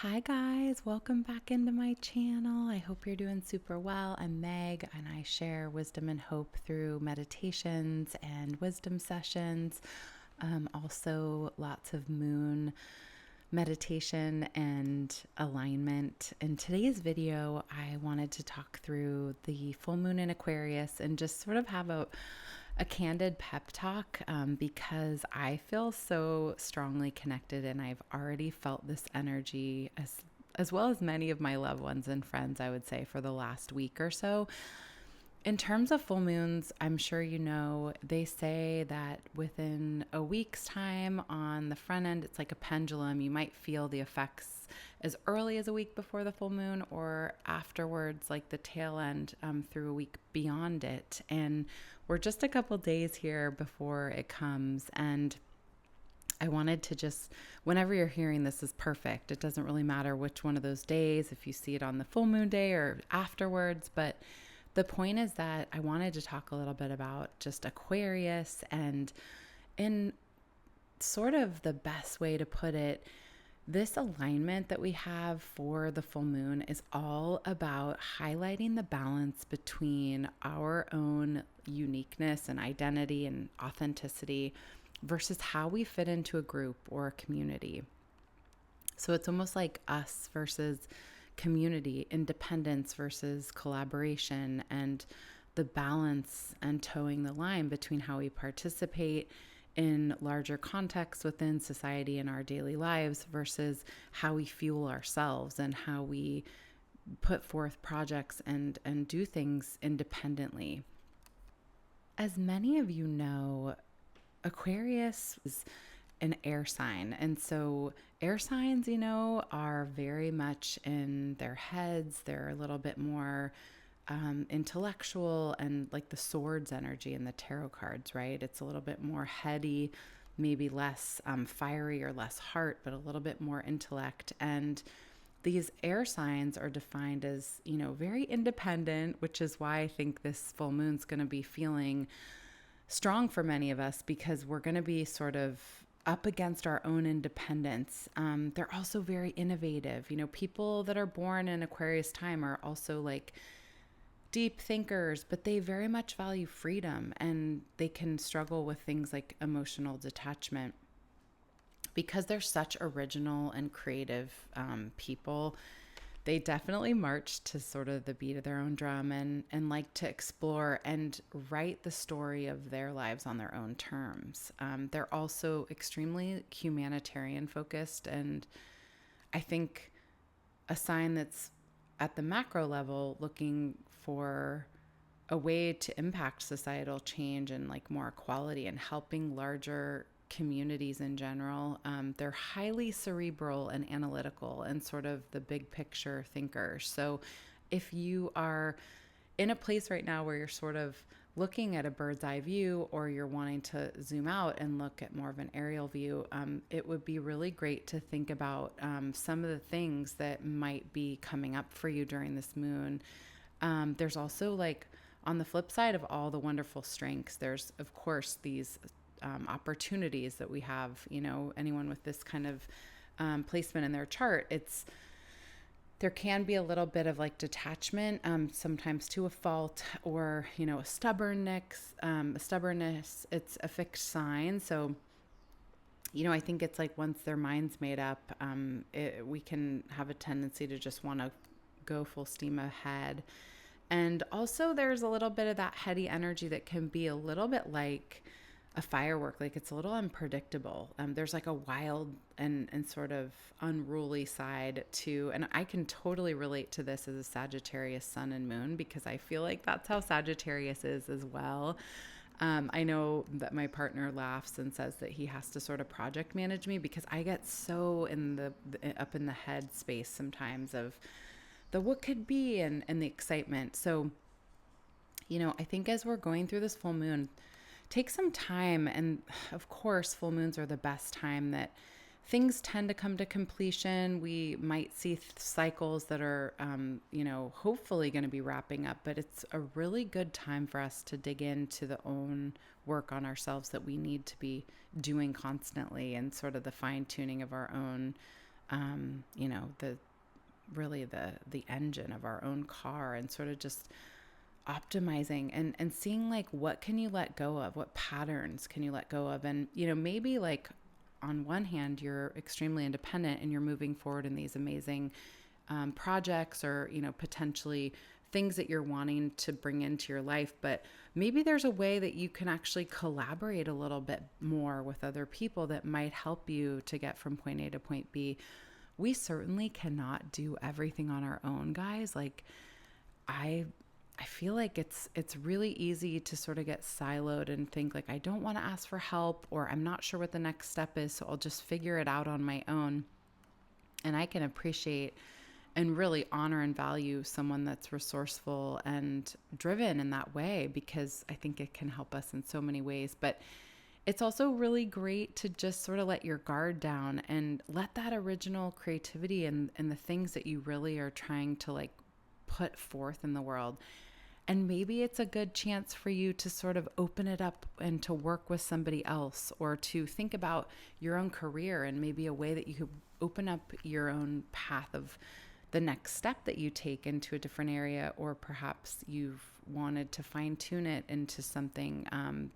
Hi guys, welcome back into my channel. I hope you're doing super well. I'm Meg and I share wisdom and hope through meditations and wisdom sessions. Also, lots of moon meditation and alignment. In today's video, I wanted to talk through the full moon in Aquarius and just sort of have a candid pep talk because I feel so strongly connected and I've already felt this energy as well as many of my loved ones and friends, I would say, for the last week or so. In terms of full moons, I'm sure you know, they say that within a week's time on the front end, it's like a pendulum. You might feel the effects as early as a week before the full moon or afterwards, like the tail end through a week beyond it. And we're just a couple days here before it comes. And I wanted to just, whenever you're hearing this is perfect. It doesn't really matter which one of those days, if you see it on the full moon day or afterwards, but the point is that I wanted to talk a little bit about just Aquarius and in sort of the best way to put it, this alignment that we have for the full moon is all about highlighting the balance between our own uniqueness and identity and authenticity versus how we fit into a group or a community. So it's almost like us versus community, independence versus collaboration, and the balance and towing the line between how we participate in larger contexts within society and our daily lives versus how we fuel ourselves and how we put forth projects and do things independently. As many of you know, Aquarius is an air sign. And so air signs, are very much in their heads. They're a little bit more intellectual and like the swords energy in the tarot cards, right? It's a little bit more heady, maybe less fiery or less heart, but a little bit more intellect. And these air signs are defined as, very independent, which is why I think this full moon's going to be feeling strong for many of us because we're going to be sort of up against our own independence. They're also very innovative. People that are born in Aquarius time are also like deep thinkers, but they very much value freedom and they can struggle with things like emotional detachment. Because they're such original and creative people, they definitely march to sort of the beat of their own drum and like to explore and write the story of their lives on their own terms. They're also extremely humanitarian focused, and I think a sign that's at the macro level looking for a way to impact societal change and like more equality and helping larger communities in general. They're highly cerebral and analytical and sort of the big picture thinkers. So if you are in a place right now where you're sort of looking at a bird's eye view or you're wanting to zoom out and look at more of an aerial view, it would be really great to think about some of the things that might be coming up for you during this moon. There's also like on the flip side of all the wonderful strengths, there's of course these opportunities that we have. Anyone with this kind of placement in their chart, there can be a little bit of like detachment, sometimes to a fault or, a stubbornness. It's a fixed sign. So, I think it's like once their mind's made up, we can have a tendency to just want to go full steam ahead. And also there's a little bit of that heady energy that can be a little bit like a firework, like it's a little unpredictable. There's like a wild and sort of unruly side to, and I can totally relate to this as a Sagittarius sun and moon because I feel like that's how Sagittarius is as well. I know that my partner laughs and says that he has to sort of project manage me because I get so up in the head space sometimes of the what could be and the excitement. So, I think as we're going through this full moon, take some time. And of course, full moons are the best time that things tend to come to completion. We might see cycles that are, hopefully going to be wrapping up, but it's a really good time for us to dig into the own work on ourselves that we need to be doing constantly and sort of the fine tuning of our own the really the engine of our own car, and sort of just optimizing and seeing like, what can you let go of? What patterns can you let go of? And, maybe like on one hand, you're extremely independent and you're moving forward in these amazing projects, or, potentially things that you're wanting to bring into your life. But maybe there's a way that you can actually collaborate a little bit more with other people that might help you to get from point A to point B. We certainly cannot do everything on our own, guys. Like, I feel like it's really easy to sort of get siloed and think like, I don't want to ask for help, or I'm not sure what the next step is, so I'll just figure it out on my own. And I can appreciate and really honor and value someone that's resourceful and driven in that way, because I think it can help us in so many ways. But it's also really great to just sort of let your guard down and let that original creativity and the things that you really are trying to like put forth in the world. And maybe it's a good chance for you to sort of open it up and to work with somebody else, or to think about your own career and maybe a way that you could open up your own path of the next step that you take into a different area, or perhaps you've wanted to fine tune it into something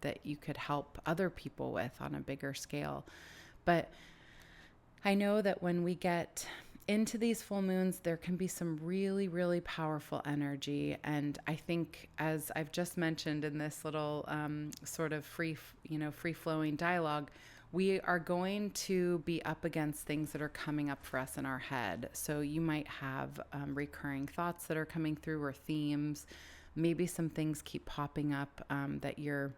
that you could help other people with on a bigger scale. But I know that when we get into these full moons, there can be some really, really powerful energy. And I think, as I've just mentioned in this little sort of free flowing dialogue, we are going to be up against things that are coming up for us in our head. So you might have recurring thoughts that are coming through, or themes. Maybe some things keep popping up that you're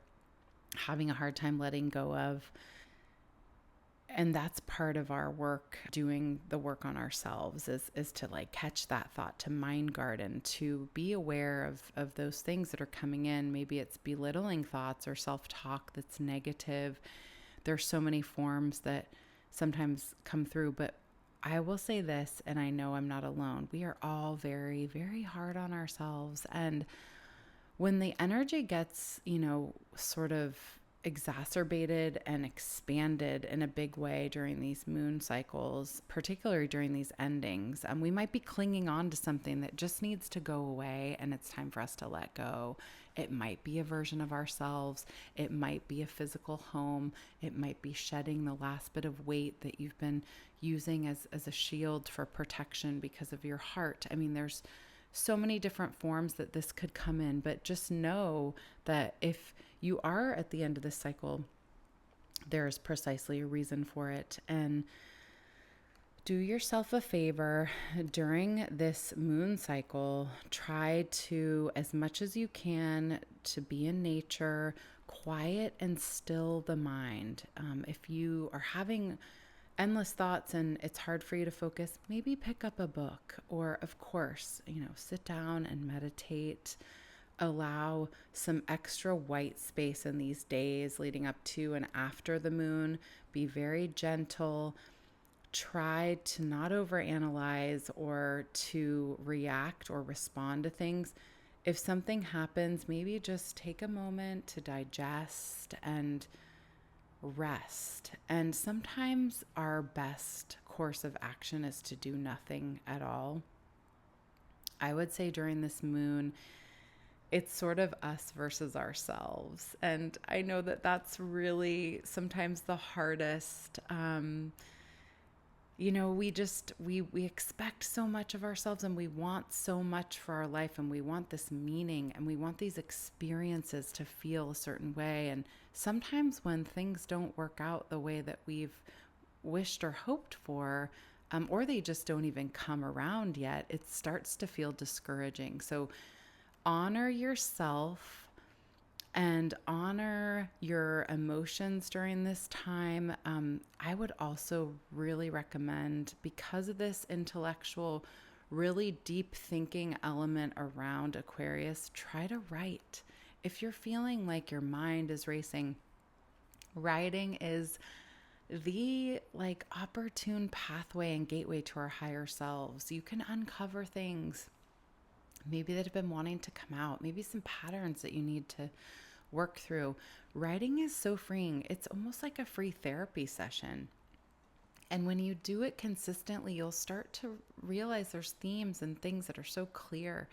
having a hard time letting go of. And that's part of our work, doing the work on ourselves, is to like catch that thought, to mind garden, to be aware of those things that are coming in. Maybe it's belittling thoughts or self-talk that's negative. There's so many forms that sometimes come through, but I will say this, and I know I'm not alone. We are all very, very hard on ourselves. And when the energy gets, sort of exacerbated and expanded in a big way during these moon cycles, particularly during these endings, we might be clinging on to something that just needs to go away, and it's time for us to let go. It might be a version of ourselves. It might be a physical home. It might be shedding the last bit of weight that you've been using as a shield for protection because of your heart. I mean, there's so many different forms that this could come in, but just know that if you are at the end of this cycle, there's precisely a reason for it. And do yourself a favor during this moon cycle. Try to, as much as you can, to be in nature, quiet and still the mind. If you are having endless thoughts and it's hard for you to focus, maybe pick up a book, or of course, sit down and meditate. Allow some extra white space in these days leading up to and after the moon. Be very gentle. Try to not overanalyze or to react or respond to things. If something happens, maybe just take a moment to digest and rest. And sometimes our best course of action is to do nothing at all. I would say during this moon, it's sort of us versus ourselves. And I know that that's really sometimes the hardest. We expect so much of ourselves, and we want so much for our life, and we want this meaning, and we want these experiences to feel a certain way. And sometimes when things don't work out the way that we've wished or hoped for, or they just don't even come around yet, it starts to feel discouraging. So honor yourself and honor your emotions during this time. I would also really recommend, because of this intellectual, really deep thinking element around Aquarius, try to write. If you're feeling like your mind is racing, writing is the opportune pathway and gateway to our higher selves. You can uncover things maybe that have been wanting to come out, maybe some patterns that you need to work through. Writing is so freeing. It's almost like a free therapy session. And when you do it consistently, you'll start to realize there's themes and things that are so clear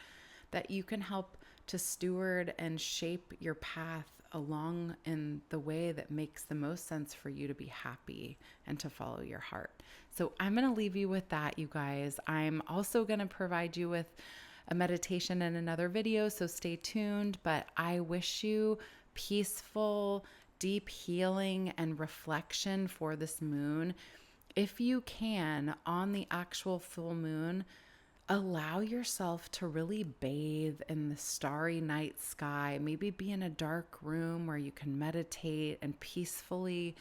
that you can help to steward and shape your path along in the way that makes the most sense for you to be happy and to follow your heart. So I'm going to leave you with that, you guys. I'm also going to provide you with a meditation in another video, so stay tuned. But I wish you peaceful, deep healing and reflection for this moon. If you can, on the actual full moon, allow yourself to really bathe in the starry night sky. Maybe be in a dark room where you can meditate and peacefully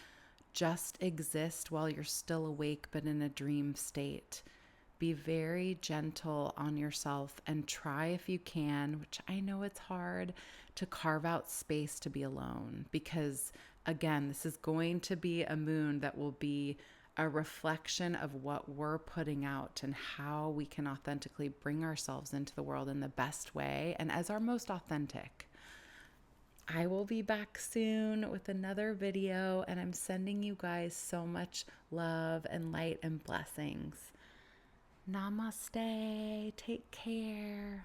just exist while you're still awake, but in a dream state. Be very gentle on yourself and try, if you can, which I know it's hard, to carve out space to be alone. Because again, this is going to be a moon that will be a reflection of what we're putting out and how we can authentically bring ourselves into the world in the best way and as our most authentic. I will be back soon with another video, and I'm sending you guys so much love and light and blessings. Namaste. Take care.